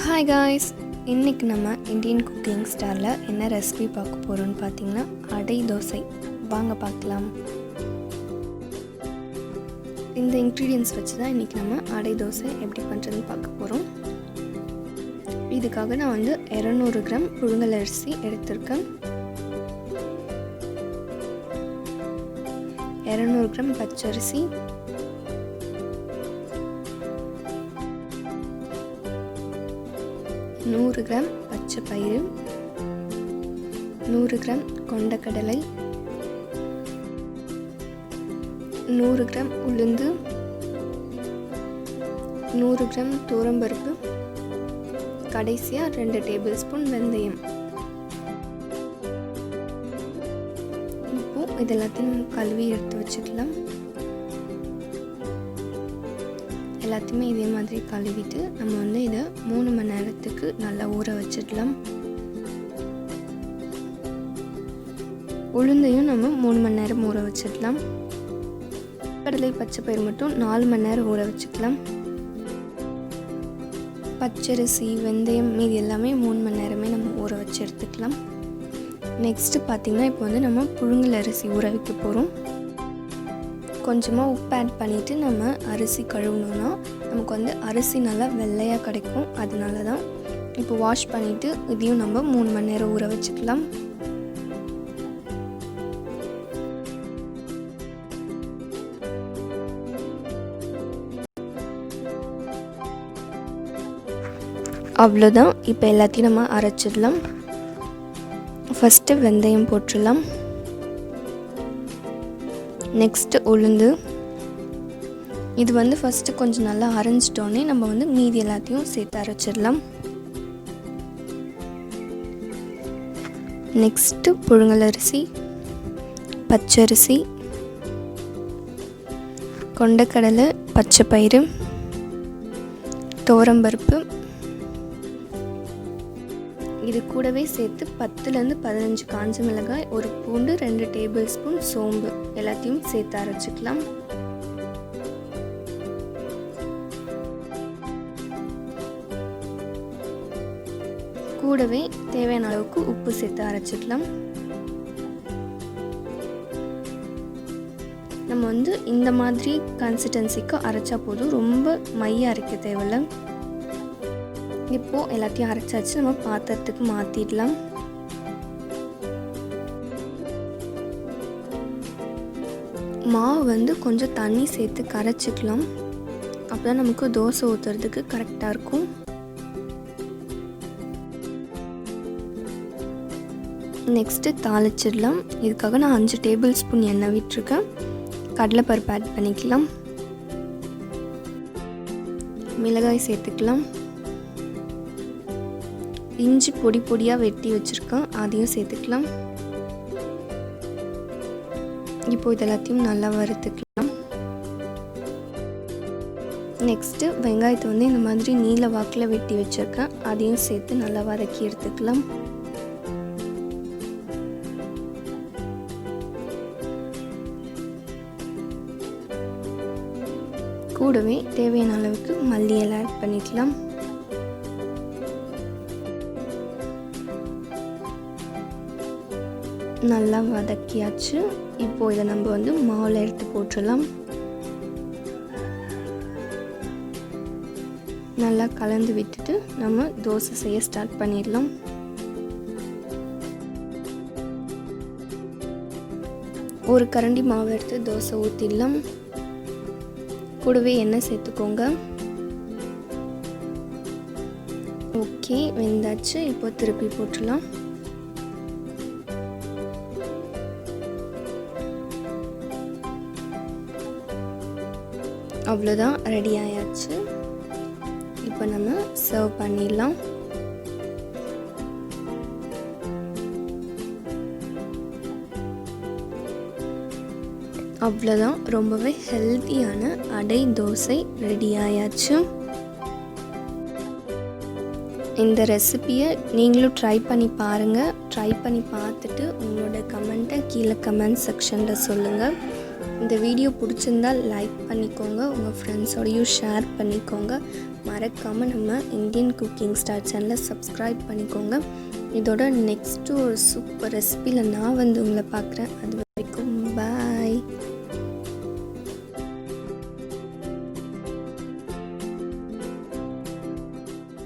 Hi guys, இன்னைக்கு நம்ம Indian cooking ஸ்டைலில் என்ன ரெசிபி பார்க்க போகிறோம்னு பார்த்தீங்கன்னா அடை தோசை. வாங்க பார்க்கலாம். இந்த இன்க்ரீடியன்ஸ் வச்சு தான் இன்றைக்கி நம்ம அடை தோசை எப்படி பண்ணுறதுன்னு பார்க்க போகிறோம். இதுக்காக நான் 200 கிராம் புழுங்கல் அரிசி எடுத்திருக்கேன். 200 கிராம் பச்சரிசி, 100 கிராம் பச்சை பயிறு, 100 கிராம் கொண்டக்கடலை, 100 கிராம் உளுந்து, 100 கிராம் தூரம்பருப்பு, கடைசியாக 2 டேபிள் ஸ்பூன் வெந்தயம். இப்போது இது எல்லாத்தையும் கழுவி எடுத்து வச்சுக்கலாம். எல்லாத்தையுமே இதே மாதிரி கழுவிட்டு நம்ம இதை 3 மணி நேரத்துக்கு நல்லா ஊற வச்சிடலாம். உளுந்தையும் நம்ம 3 மணி நேரம் ஊற வச்சிடலாம். கடலை பச்சை பயிர் மட்டும் 4 மணி நேரம் ஊற வச்சுக்கலாம். பச்சரிசி வெந்தயம் மீதி எல்லாமே 3 மணி நேரமே நம்ம ஊற வச்சு எடுத்துக்கலாம். நெக்ஸ்ட்டு பார்த்திங்கன்னா இப்போ நம்ம புழுங்கல் அரிசி ஊற வைக்க போகிறோம். கொஞ்சமாக உப்பு ஆட் பண்ணிவிட்டு நம்ம அரிசி கழுவினோன்னா நமக்கு அரிசி நல்லா வெள்ளையாக கிடைக்கும். அதனால தான் இப்போ வாஷ் பண்ணிவிட்டு இதையும் நம்ம 3 மணி நேரம் ஊற வச்சுக்கலாம். அவ்வளோதான். இப்போ எல்லாத்தையும் நம்ம அரைச்சிடலாம். ஃபஸ்ட்டு வெந்தயம் போட்டுடலாம். நெக்ஸ்ட்டு உளுந்து. இது ஃபஸ்ட்டு கொஞ்சம் நல்லா அரைஞ்சிட்டோன்னே நம்ம மீதி எல்லாத்தையும் சேர்த்து அரைச்சிடலாம். நெக்ஸ்ட்டு புழுங்கல் அரிசி, பச்சரிசி, கொண்டக்கடலை, பச்சை பயிறு, துவரம்பருப்பு, இது கூடவே சேர்த்து 10லேருந்து 15 காஞ்ச மிளகாய், ஒரு பூண்டு, 2 டேபிள் ஸ்பூன் சோம்பு எல்லாத்தையும் சேர்த்து அரைச்சிக்கலாம். கூடவே தேவையான அளவுக்கு உப்பு சேர்த்து அரைச்சிக்கலாம். நம்ம இந்த மாதிரி கன்சிஸ்டன்சிக்கு அரைச்சா போதும், ரொம்ப மைய அரைக்க தேவையில்லை. இப்போது எல்லாத்தையும் அரைச்சாச்சு, நம்ம பாத்திரத்துக்கு மாற்றிடலாம். மாவு கொஞ்சம் தண்ணி சேர்த்து கரைச்சிக்கலாம். அப்போ தான் நமக்கு தோசை ஊற்றுறதுக்கு கரெக்டாக இருக்கும். நெக்ஸ்ட்டு தாளிச்சிடலாம். இதுக்காக நான் 5 டேபிள் ஸ்பூன் எண்ணெய் விட்டுருக்கேன். கடலைப்பருப்பு ஆட் பண்ணிக்கலாம். மிளகாய் சேர்த்துக்கலாம். இஞ்சி பொடி பொடியாக வெட்டி வச்சுருக்கேன், அதையும் சேர்த்துக்கலாம். இப்போ இது எல்லாத்தையும் நல்லா வறுத்துக்கலாம். நெக்ஸ்ட்டு வெங்காயத்தை இந்த மாதிரி நீல வாக்கில் வெட்டி வச்சுருக்கேன், அதையும் சேர்த்து நல்லா வதக்கி எடுத்துக்கலாம். கூடவே தேவையான அளவுக்கு மல்லி இலை ஆட் பண்ணிக்கலாம். நல்லா வதக்கியாச்சு. இப்போது இதை நம்ம மாவில் எடுத்து போட்டுடலாம். நல்லா கலந்து விட்டுட்டு நம்ம தோசை செய்ய ஸ்டார்ட் பண்ணிடலாம். ஒரு கரண்டி மாவு எடுத்து தோசை ஊற்றிடலாம். கூடவே எண்ணெய் சேர்த்துக்கோங்க. ஓகே, வெந்தாச்சு. இப்போ திருப்பி போட்டுடலாம். அவ்வளோதான், ரெடி ஆயாச்சு. இப்போ நம்ம சர்வ் பண்ணிடலாம். அவ்வளோதான், ரொம்பவே ஹெல்த்தியான அடை தோசை ரெடி ஆயாச்சு. இந்த ரெசிபியை நீங்களும் ட்ரை பண்ணி பாருங்கள். ட்ரை பண்ணி பார்த்துட்டு உங்களோட கமெண்ட்டை கீழே கமெண்ட் செக்ஷனில் சொல்லுங்கள். இந்த வீடியோ பிடிச்சிருந்தால் லைக் பண்ணிக்கோங்க, உங்கள் ஃப்ரெண்ட்ஸோடையும் ஷேர் பண்ணிக்கோங்க. மறக்காமல் நம்ம இந்தியன் குக்கிங் ஸ்டார் சேனலை சப்ஸ்கிரைப் பண்ணிக்கோங்க. இதோட நெக்ஸ்ட்டு ஒரு சூப்பர் ரெசிபியில் நான் வந்து உங்களை பார்க்குறேன். அது வரைக்கும் பாய்.